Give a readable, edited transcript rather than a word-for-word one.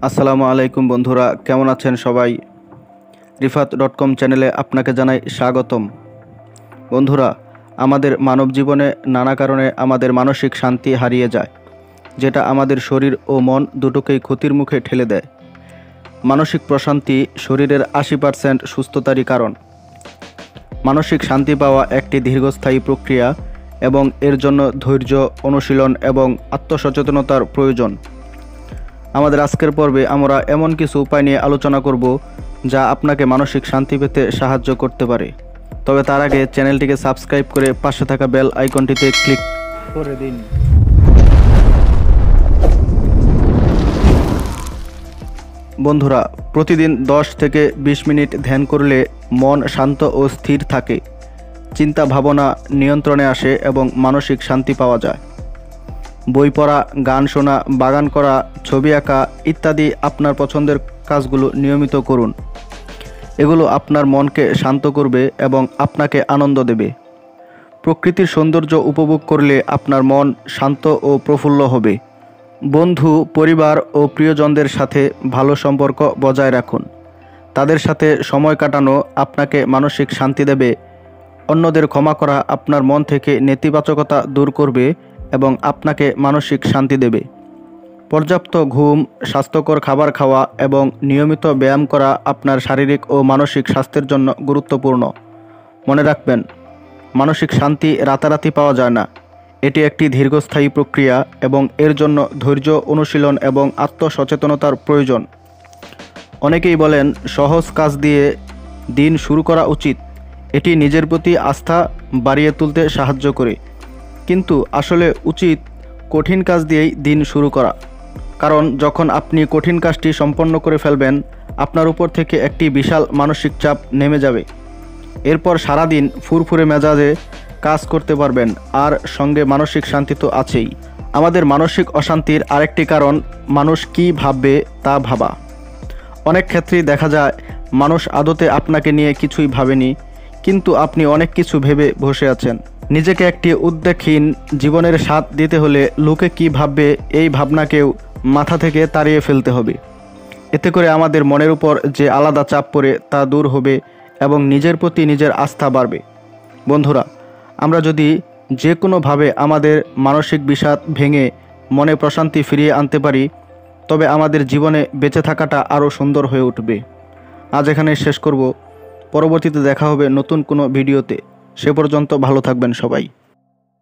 আসসালামু আলাইকুম বন্ধুরা, কেমন আছেন সবাই? রিফাত.com চ্যানেলে আপনাকে জানাই স্বাগতম। বন্ধুরা, আমাদের মানব জীবনে নানা কারণে আমাদের মানসিক শান্তি হারিয়ে যায়, যেটা আমাদের শরীর ও মন দুটোকেই ক্ষতির মুখে ঠেলে দেয়। মানসিক প্রশান্তি শরীরের 80% সুস্থতারই কারণ। মানসিক শান্তি পাওয়া একটি দীর্ঘস্থায়ী প্রক্রিয়া এবং এর জন্য ধৈর্য, অনুশীলন এবং আত্মসচেতনতার প্রয়োজন। আমাদের আজকের পর্বে আমরা এমন কিছু উপায় নিয়ে আলোচনা করব যা আপনাকে মানসিক শান্তি পেতে সাহায্য করতে পারে। তবে তার আগে চ্যানেলটিকে সাবস্ক্রাইব করে পাশে থাকা বেল আইকনটিতে ক্লিক করে দিন। বন্ধুরা, প্রতিদিন 10 থেকে 20 মিনিট ধ্যান করলে মন শান্ত ও স্থির থাকে, চিন্তা ভাবনা নিয়ন্ত্রণে আসে এবং মানসিক শান্তি পাওয়া যায়। বই পড়া, গান শোনা, বাগান করা, ছবি আঁকা ইত্যাদি আপনার পছন্দের কাজগুলো নিয়মিত করুন। এগুলো আপনার মনকে শান্ত করবে এবং আপনাকে আনন্দ দেবে। প্রকৃতির সৌন্দর্য উপভোগ করলে আপনার মন শান্ত ও প্রফুল্ল হবে। বন্ধু, পরিবার ও প্রিয়জনদের সাথে ভালো সম্পর্ক বজায় রাখুন। তাদের সাথে সময় কাটানো আপনাকে মানসিক শান্তি দেবে। অন্যদের ক্ষমা করা আপনার মন থেকে নেতিবাচকতা দূর করবে এবং আপনাকে মানসিক শান্তি দেবে। পর্যাপ্ত ঘুম, স্বাস্থ্যকর খাবার খাওয়া এবং নিয়মিত ব্যায়াম করা আপনার শারীরিক ও মানসিক স্বাস্থ্যের জন্য গুরুত্বপূর্ণ। মনে রাখবেন, মানসিক শান্তি রাতারাতি পাওয়া যায় না। এটি একটি দীর্ঘস্থায়ী প্রক্রিয়া এবং এর জন্য ধৈর্য, অনুশীলন এবং আত্মসচেতনতার প্রয়োজন। অনেকেই বলেন সহজ কাজ দিয়ে দিন শুরু করা উচিত, এটি নিজের প্রতি আস্থা বাড়িয়ে তুলতে সাহায্য করে। কিন্তু আসলে উচিত কঠিন কাজ দিয়েই দিন শুরু করা, কারণ যখন আপনি কঠিন কাজটি সম্পন্ন করে ফেলবেন, আপনার উপর থেকে একটি বিশাল মানসিক চাপ নেমে যাবে। এরপর সারাদিন ফুরফুরে মেজাজে কাজ করতে পারবেন, আর সঙ্গে মানসিক শান্তি তো আছেই। আমাদের মানসিক অশান্তির আরেকটি কারণ মানুষ কী ভাববে তা ভাবা। অনেক ক্ষেত্রেই দেখা যায় মানুষ আদতে আপনাকে নিয়ে কিছুই ভাবেনি, কিন্তু আপনি অনেক কিছু ভেবে বসে আছেন। নিজেকে একটি উদ্বেগহীন জীবনের স্বাদ দিতে হলে লোকে কী ভাববে এই ভাবনাকেও মাথা থেকে তাড়িয়ে ফেলতে হবে। এতে করে আমাদের মনের উপর যে আলাদা চাপ পড়ে তা দূর হবে এবং নিজের প্রতি নিজের আস্থা বাড়বে। বন্ধুরা, আমরা যদি যে কোনোভাবে আমাদের মানসিক বিষাদ ভেঙে মনে প্রশান্তি ফিরিয়ে আনতে পারি, তবে আমাদের জীবনে বেঁচে থাকাটা আরও সুন্দর হয়ে উঠবে। আজ এখানে শেষ করব। পরবর্তীতে দেখা হবে নতুন কোনো ভিডিওতে। সে পর্যন্ত ভালো থাকবেন সবাই।